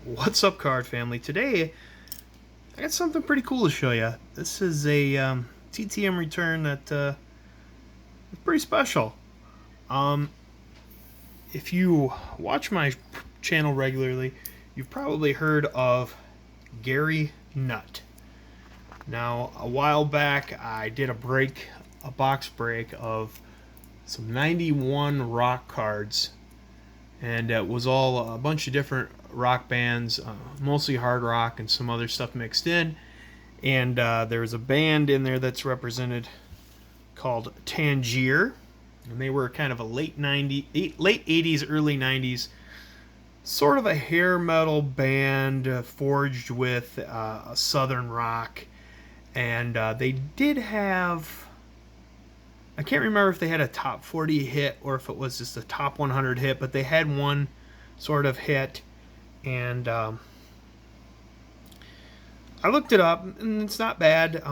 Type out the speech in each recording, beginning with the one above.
What's up, card family? Today, I got something pretty cool to show you. This is a TTM return that is pretty special. Um, if you watch my channel regularly, you've probably heard of Garry Nutt. Now, a while back, I did a box break of some 91 rock cards, and it was all a bunch of different rock bands, mostly hard rock and some other stuff mixed in. And there's a band in there that's represented called Tangier, and they were kind of a late 80s, early 90s, sort of a hair metal band forged with a southern rock. And they did have, I can't remember if they had a top 40 hit or if it was just a top 100 hit, but they had one sort of hit. And I looked it up, and it's not bad.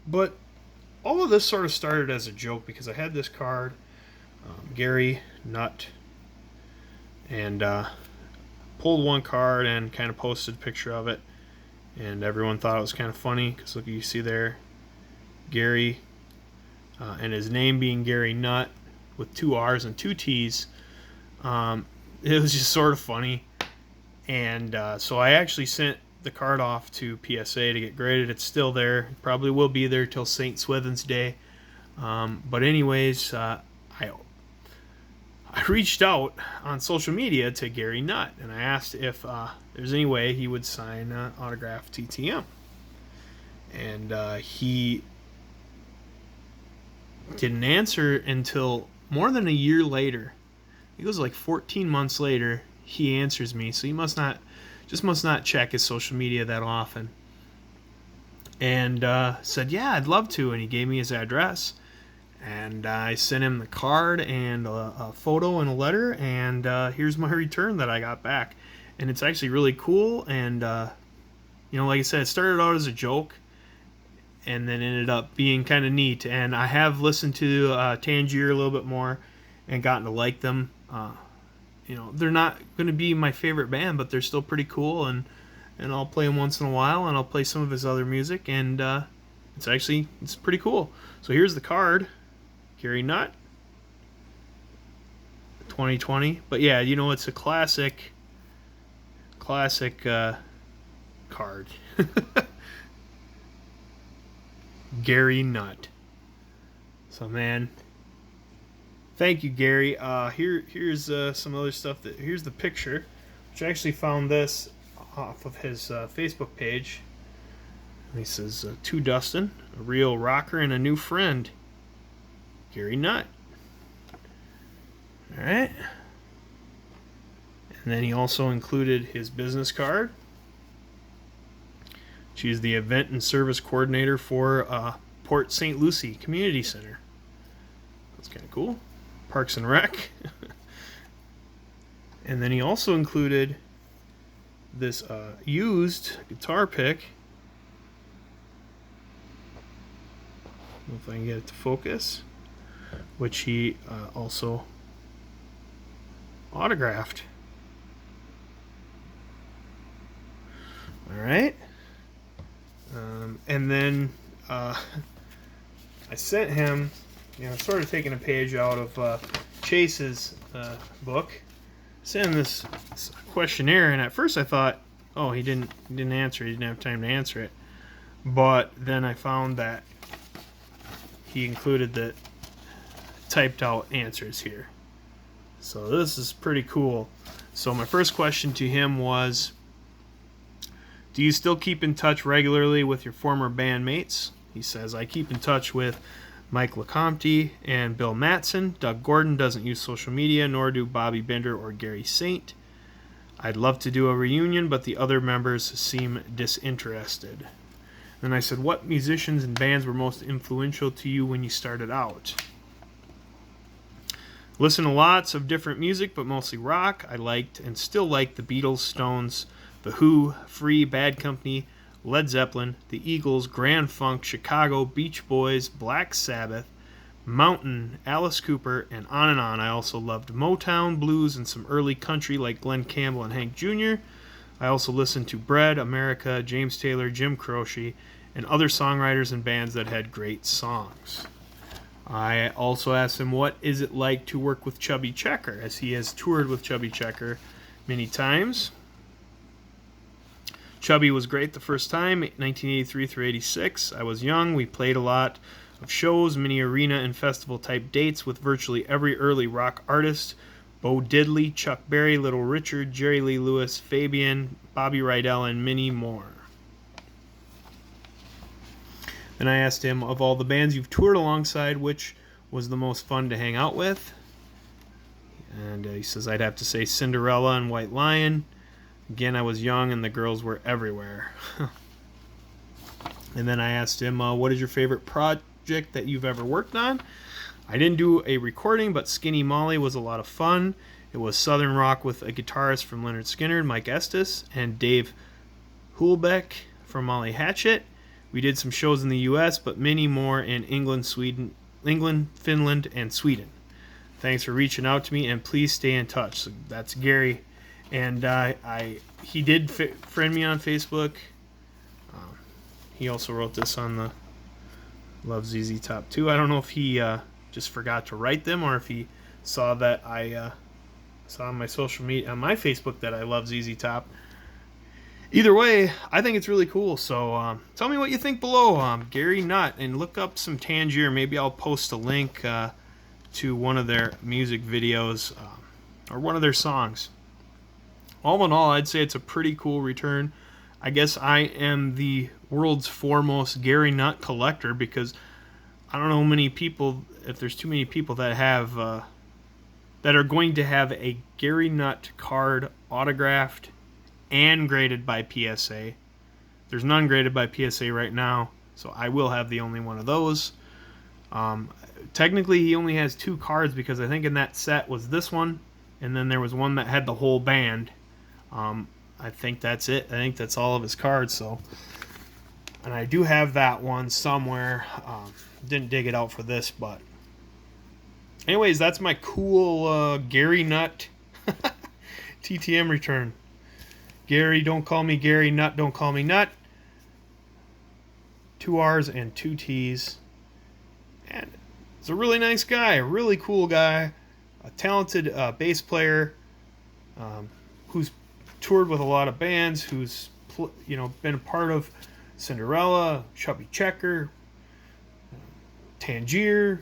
But all of this sort of started as a joke because I had this card, Garry Nutt, and pulled one card and kind of posted a picture of it. And everyone thought it was kind of funny because look, you see there, Garry, and his name being Garry Nutt with 2 R's and 2 T's. It was just sort of funny. And so I actually sent the card off to PSA to get graded. It's still there. It probably will be there till St. Swithin's Day. But anyways, I reached out on social media to Garry Nutt, and I asked if there's any way he would sign autographed TTM. And he didn't answer until more than a year later. It was like 14 months later he answers me, so he must not check his social media that often. And said, yeah, I'd love to, and he gave me his address. And I sent him the card and a photo and a letter, and here's my return that I got back. And it's actually really cool, and like I said, it started out as a joke, and then ended up being kind of neat. And I have listened to Tangier a little bit more and gotten to like them. They're not going to be my favorite band, but they're still pretty cool, and I'll play them once in a while, and I'll play some of his other music, and it's pretty cool. So here's the card, Garry Nutt, 2020. But yeah, it's a classic card. Garry Nutt. So man, thank you, Garry. Here's some other stuff. Here's the picture, which I actually found this off of his Facebook page. And he says, to Dustin, a real rocker and a new friend, Garry Nutt. All right. And then he also included his business card. She's the event and service coordinator for Port St. Lucie Community Center. That's kind of cool. Parks and Rec. And then he also included this used guitar pick. I don't know if I can get it to focus. Which he also autographed. Alright. And then I sent him, sort of taking a page out of Chase's book. Sent him this questionnaire, and at first I thought, oh, he didn't answer. He didn't have time to answer it. But then I found that he included the typed out answers here. So this is pretty cool. So my first question to him was, do you still keep in touch regularly with your former bandmates? He says, I keep in touch with Mike LeCompte and Bill Mattson. Doug Gordon doesn't use social media, nor do Bobby Bender or Gary Saint. I'd love to do a reunion, but the other members seem disinterested. Then I said, what musicians and bands were most influential to you when you started out? Listen to lots of different music, but mostly rock. I liked and still like the Beatles, Stones, The Who, Free, Bad Company, Led Zeppelin, The Eagles, Grand Funk, Chicago, Beach Boys, Black Sabbath, Mountain, Alice Cooper, and on and on. I also loved Motown, blues, and some early country like Glenn Campbell and Hank Jr. I also listened to Bread, America, James Taylor, Jim Croce, and other songwriters and bands that had great songs. I also asked him what is it like to work with Chubby Checker, as he has toured with Chubby Checker many times. Chubby was great the first time, 1983 through 86. I was young. We played a lot of shows, many arena and festival type dates with virtually every early rock artist. Bo Diddley, Chuck Berry, Little Richard, Jerry Lee Lewis, Fabian, Bobby Rydell, and many more. Then I asked him, of all the bands you've toured alongside, which was the most fun to hang out with? And he says, I'd have to say Cinderella and White Lion. Again, I was young and the girls were everywhere. And then I asked him, what is your favorite project that you've ever worked on? I didn't do a recording, but Skinny Molly was a lot of fun. It was Southern rock with a guitarist from Leonard Skinner, Mike Estes, and Dave Hulbeck from Molly Hatchet. We did some shows in the U.S., but many more in England, Finland, and Sweden. Thanks for reaching out to me, and please stay in touch. So that's Garry, and he did friend me on Facebook. He also wrote this on the Love ZZ Top 2. I don't know if he just forgot to write them, or if he saw that I saw on my social media, on my Facebook, that I love ZZ Top. Either way, I think it's really cool. So tell me what you think below. Garry Nutt, and look up some Tangier. Maybe I'll post a link to one of their music videos or one of their songs. All in all, I'd say it's a pretty cool return. I guess I am the world's foremost Garry Nutt collector, because I don't know many people, if there's too many people that have that are going to have a Garry Nutt card autographed and graded by PSA. There's none graded by PSA right now, so I will have the only one of those. Technically, he only has 2 cards, because I think in that set was this one, and then there was one that had the whole band. I think that's it. I think that's all of his cards. So, and I do have that one somewhere. Didn't dig it out for this, but anyways, that's my cool Garry Nutt TTM return. Garry, don't call me Garry. Nutt, don't call me Nutt. 2 R's and 2 T's. And he's a really nice guy, a really cool guy, a talented bass player who's toured with a lot of bands, who's been a part of Cinderella, Chubby Checker, Tangier,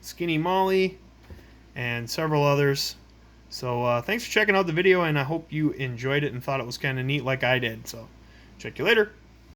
Skinny Molly, and several others. So thanks for checking out the video, and I hope you enjoyed it and thought it was kind of neat like I did. So check you later.